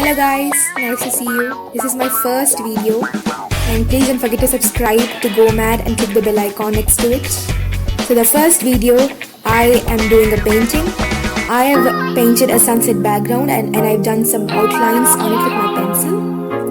Hello guys, nice to see you. This is my first video and please don't forget to subscribe to Go Mad and click the bell icon next to it. So the first video, I am doing a painting. I have painted a sunset background and I've done some outlines on it with my pencil.